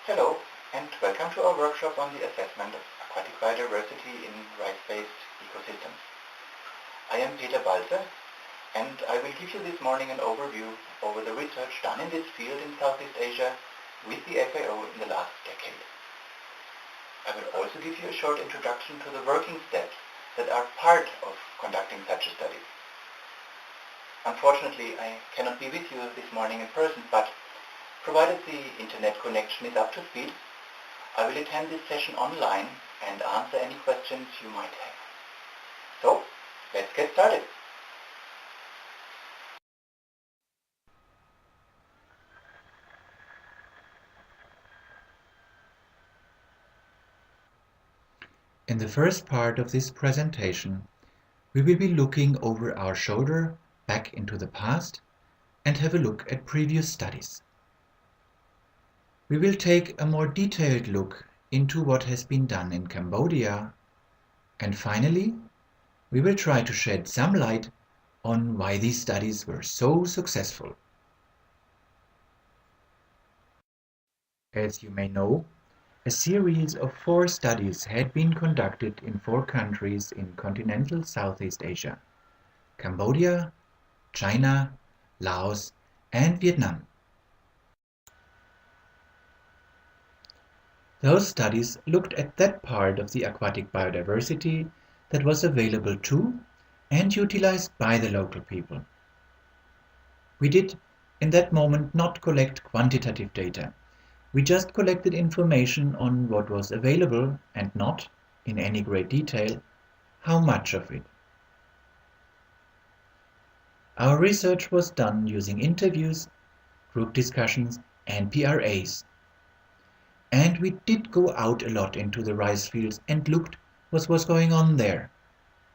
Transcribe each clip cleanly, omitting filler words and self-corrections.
Hello, and welcome to our workshop on the assessment of aquatic biodiversity in rice-based ecosystems. I am Peter Balzer, and I will give you this morning an overview over the research done in this field in Southeast Asia with the FAO in the last decade. I will also give you a short introduction to the working steps that are part of conducting such a study. Unfortunately, I cannot be with you this morning in person, but provided the internet connection is up to speed, I will attend this session online and answer any questions you might have. So, let's get started. In the first part of this presentation, we will be looking over our shoulder back into the past and have a look at previous studies. We will take a more detailed look into what has been done in Cambodia, and finally, we will try to shed some light on why these studies were so successful. As you may know, a series of 4 studies had been conducted in 4 countries in continental Southeast Asia: Cambodia, China, Laos and Vietnam. Those studies looked at that part of the aquatic biodiversity that was available to and utilized by the local people. We did, in that moment, not collect quantitative data. We just collected information on what was available and not, in any great detail, how much of it. Our research was done using interviews, group discussions and PRAs. And we did go out a lot into the rice fields and looked what was going on there,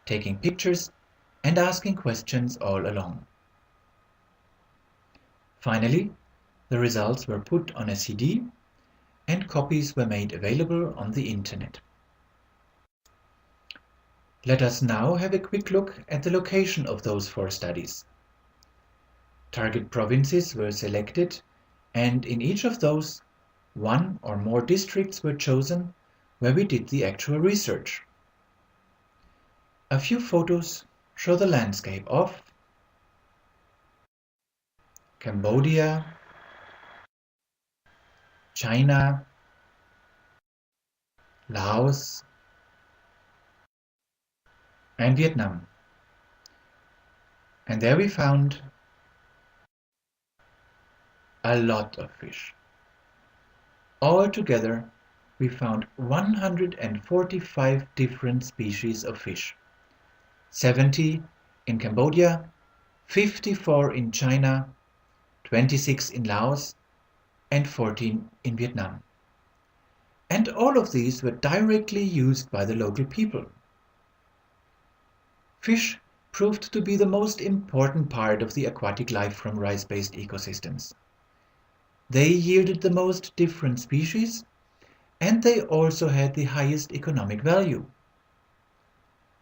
taking pictures and asking questions all along. Finally, the results were put on a CD and copies were made available on the internet. Let us now have a quick look at the location of those 4 studies. Target provinces were selected, and in each of those, 1 or more districts were chosen where we did the actual research. A few photos show the landscape of Cambodia, China, Laos and Vietnam. And there we found a lot of fish. Altogether, we found 145 different species of fish. 70 in Cambodia, 54 in China, 26 in Laos, and 14 in Vietnam. And all of these were directly used by the local people. Fish proved to be the most important part of the aquatic life from rice-based ecosystems. They yielded the most different species, and they also had the highest economic value.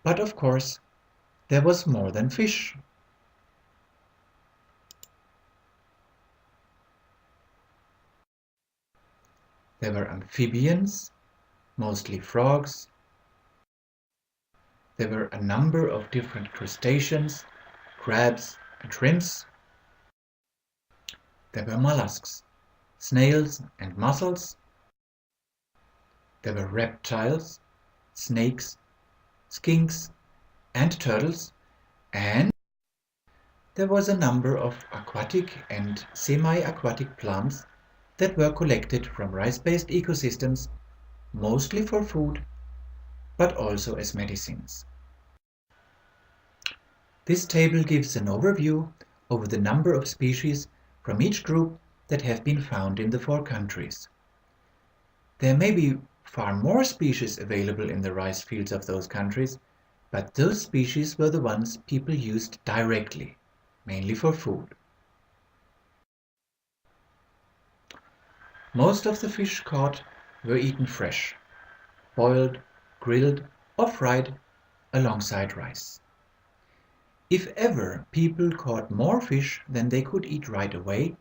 But of course, there was more than fish. There were amphibians, mostly frogs. There were a number of different crustaceans, crabs and shrimps. There were mollusks, snails and mussels. There were reptiles, snakes, skinks and turtles, and there was a number of aquatic and semi-aquatic plants that were collected from rice-based ecosystems, mostly for food, but also as medicines. This table gives an overview over the number of species from each group that have been found in the 4 countries. There may be far more species available in the rice fields of those countries, but those species were the ones people used directly, mainly for food. Most of the fish caught were eaten fresh, boiled, grilled or fried alongside rice. If ever people caught more fish than they could eat right away,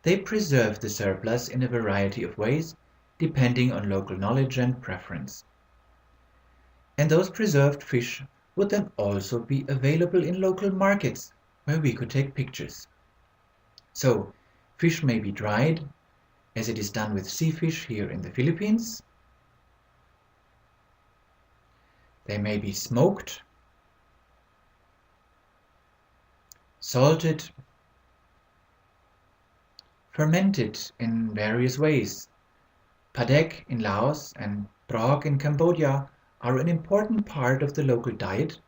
they preserved the surplus in a variety of ways, depending on local knowledge and preference. And those preserved fish would then also be available in local markets where we could take pictures. So, fish may be dried, as it is done with sea fish here in the Philippines. They may be smoked, salted, fermented in various ways. Padek in Laos and prok in Cambodia are an important part of the local diet,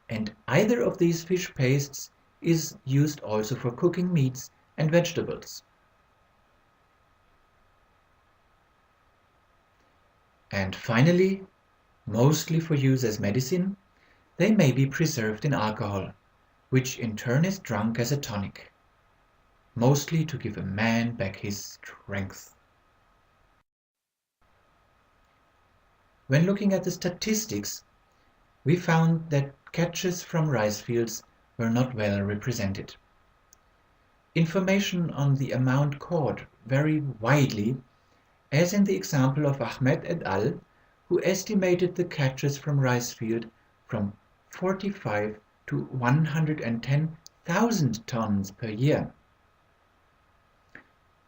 and either of these fish pastes is used also for cooking meats and vegetables. And finally, mostly for use as medicine, they may be preserved in alcohol, which in turn is drunk as a tonic, mostly to give a man back his strength. When looking at the statistics, we found that catches from rice fields were not well represented. Information on the amount caught varied widely, as in the example of Ahmed et al., who estimated the catches from rice field from 45 to 110,000 tons per year.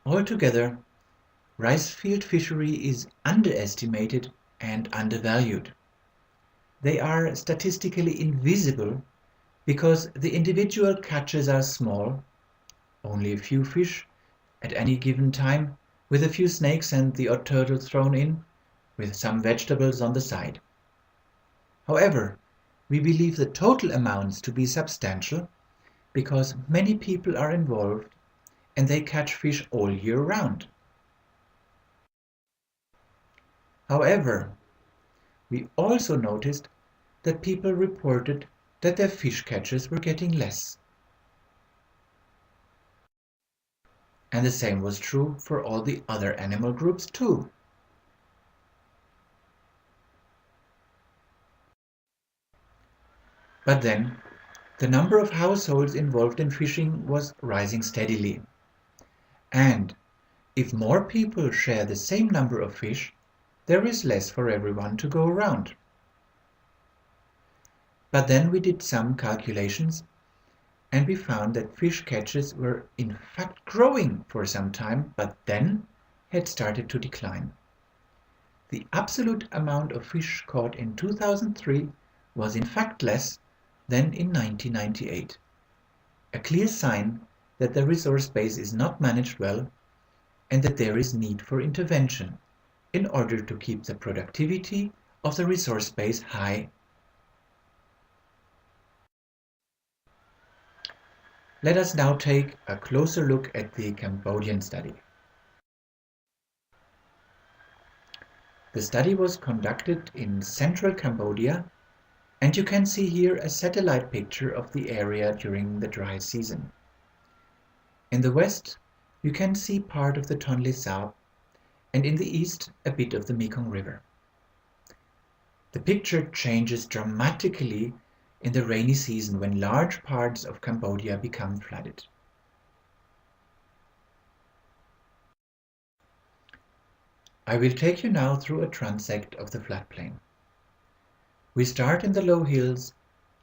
Altogether, rice field fishery is underestimated and undervalued. They are statistically invisible because the individual catches are small, only a few fish at any given time, with a few snakes and the odd turtle thrown in, with some vegetables on the side. However, we believe the total amounts to be substantial because many people are involved and they catch fish all year round. However, we also noticed that people reported that their fish catches were getting less. And the same was true for all the other animal groups too. But then, the number of households involved in fishing was rising steadily. And if more people share the same number of fish, there is less for everyone to go around. But then we did some calculations and we found that fish catches were in fact growing for some time, but then had started to decline. The absolute amount of fish caught in 2003 was in fact less than in 1998, a clear sign that the resource base is not managed well and that there is need for intervention in order to keep the productivity of the resource base high. Let us now take a closer look at the Cambodian study. The study was conducted in central Cambodia, and you can see here a satellite picture of the area during the dry season. In the west, you can see part of the Tonle Sap, and in the east, a bit of the Mekong River. The picture changes dramatically in the rainy season when large parts of Cambodia become flooded. I will take you now through a transect of the floodplain. We start in the low hills,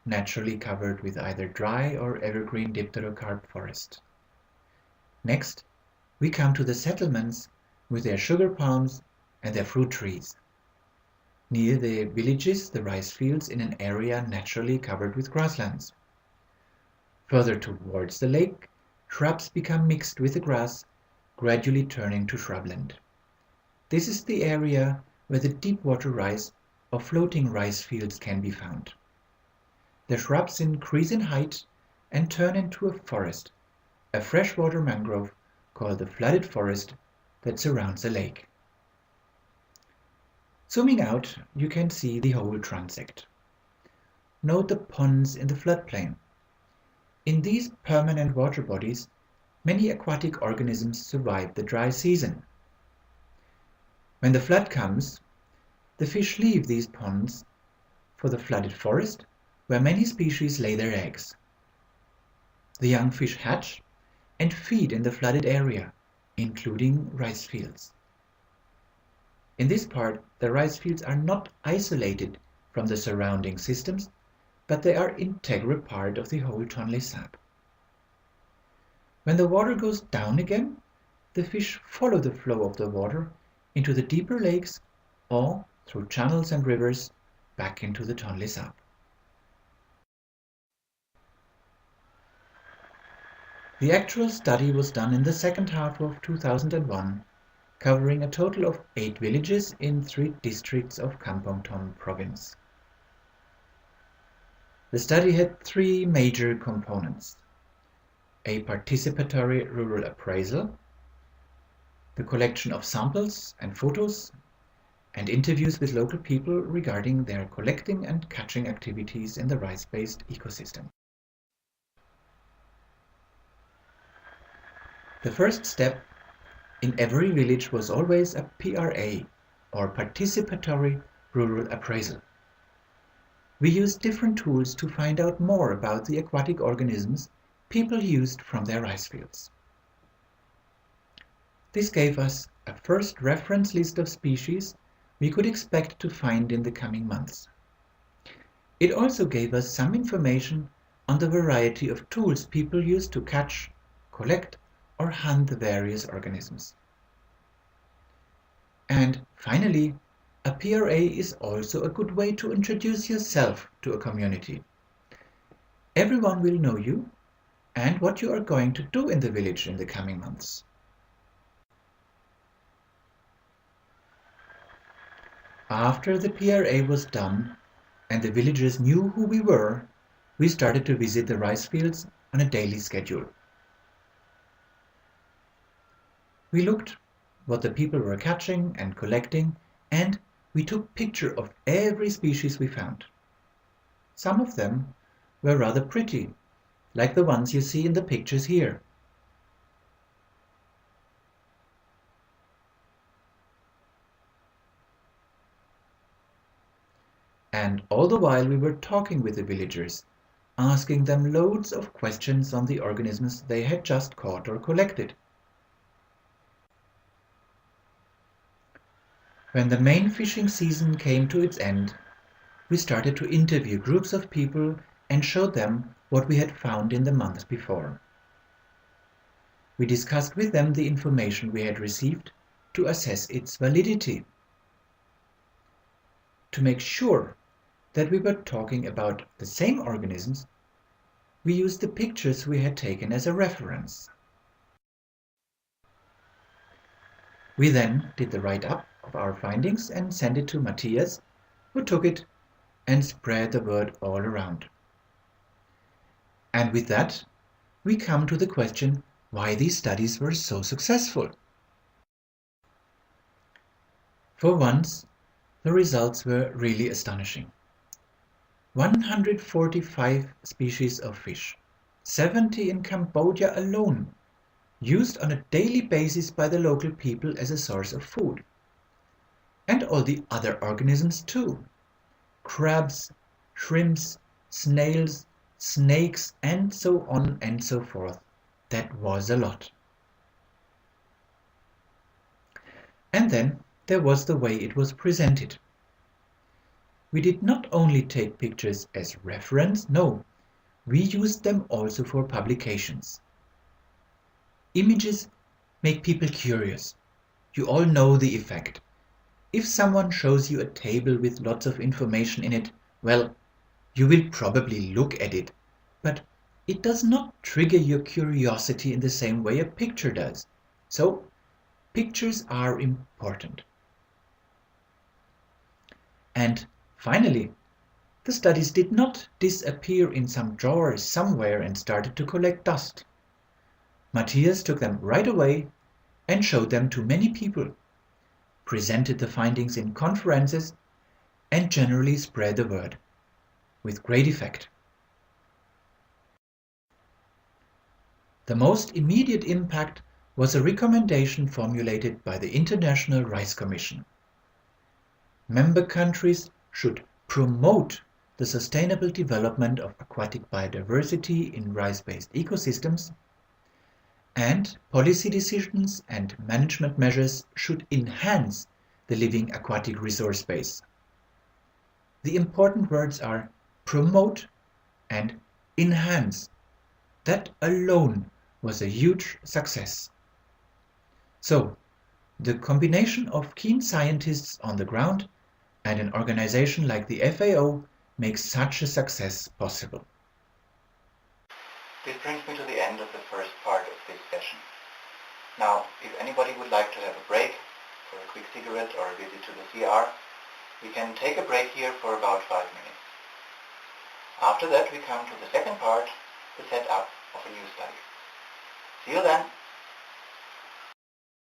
naturally covered with either dry or evergreen dipterocarp forest. Next, we come to the settlements with their sugar palms and their fruit trees. Near the villages, the rice fields in an area naturally covered with grasslands. Further towards the lake, shrubs become mixed with the grass, gradually turning to shrubland. This is the area where the deep water rice or floating rice fields can be found. The shrubs increase in height and turn into a forest, a freshwater mangrove called the flooded forest that surrounds the lake. Zooming out, you can see the whole transect. Note the ponds in the floodplain. In these permanent water bodies, many aquatic organisms survive the dry season. When the flood comes, the fish leave these ponds for the flooded forest, where many species lay their eggs. The young fish hatch and feed in the flooded area, including rice fields. In this part, the rice fields are not isolated from the surrounding systems, but they are integral part of the whole Tonle Sap. When the water goes down again, the fish follow the flow of the water into the deeper lakes or through channels and rivers back into the Tonle Sap. The actual study was done in the second half of 2001, covering a total of 8 villages in 3 districts of Kampong Thom province. The study had 3 major components: a participatory rural appraisal, the collection of samples and photos, and interviews with local people regarding their collecting and catching activities in the rice-based ecosystem. The first step in every village was always a PRA, or participatory rural appraisal. We used different tools to find out more about the aquatic organisms people used from their rice fields. This gave us a first reference list of species we could expect to find in the coming months. It also gave us some information on the variety of tools people use to catch, collect, or hunt the various organisms. And finally, a PRA is also a good way to introduce yourself to a community. Everyone will know you and what you are going to do in the village in the coming months. After the PRA was done and the villagers knew who we were, we started to visit the rice fields on a daily schedule. We looked what the people were catching and collecting, and we took pictures of every species we found. Some of them were rather pretty, like the ones you see in the pictures here. And all the while we were talking with the villagers, asking them loads of questions on the organisms they had just caught or collected. When the main fishing season came to its end, we started to interview groups of people and showed them what we had found in the months before. We discussed with them the information we had received to assess its validity. To make sure that we were talking about the same organisms, we used the pictures we had taken as a reference. We then did the write-up of our findings and sent it to Matthias, who took it and spread the word all around. And with that, we come to the question why these studies were so successful. For once, the results were really astonishing. 145 species of fish, 70 in Cambodia alone, used on a daily basis by the local people as a source of food. And all the other organisms too. Crabs, shrimps, snails, snakes, and so on and so forth. That was a lot. And then there was the way it was presented. We did not only take pictures as reference, no, we used them also for publications. Images make people curious. You all know the effect. If someone shows you a table with lots of information in it, well, you will probably look at it, but it does not trigger your curiosity in the same way a picture does. So, pictures are important. And finally, the studies did not disappear in some drawer somewhere and started to collect dust. Matthias took them right away and showed them to many people, presented the findings in conferences, and generally spread the word, with great effect. The most immediate impact was a recommendation formulated by the International Rice Commission. Member countries should promote the sustainable development of aquatic biodiversity in rice-based ecosystems, and policy decisions and management measures should enhance the living aquatic resource base. The important words are promote and enhance. That alone was a huge success. So, the combination of keen scientists on the ground and an organization like the FAO makes such a success possible. This brings me to the end of the first part of this session. Now, if anybody would like to have a break for a quick cigarette or a visit to the CR, we can take a break here for about 5 minutes. After that we come to the second part, the setup of a new study. See you then!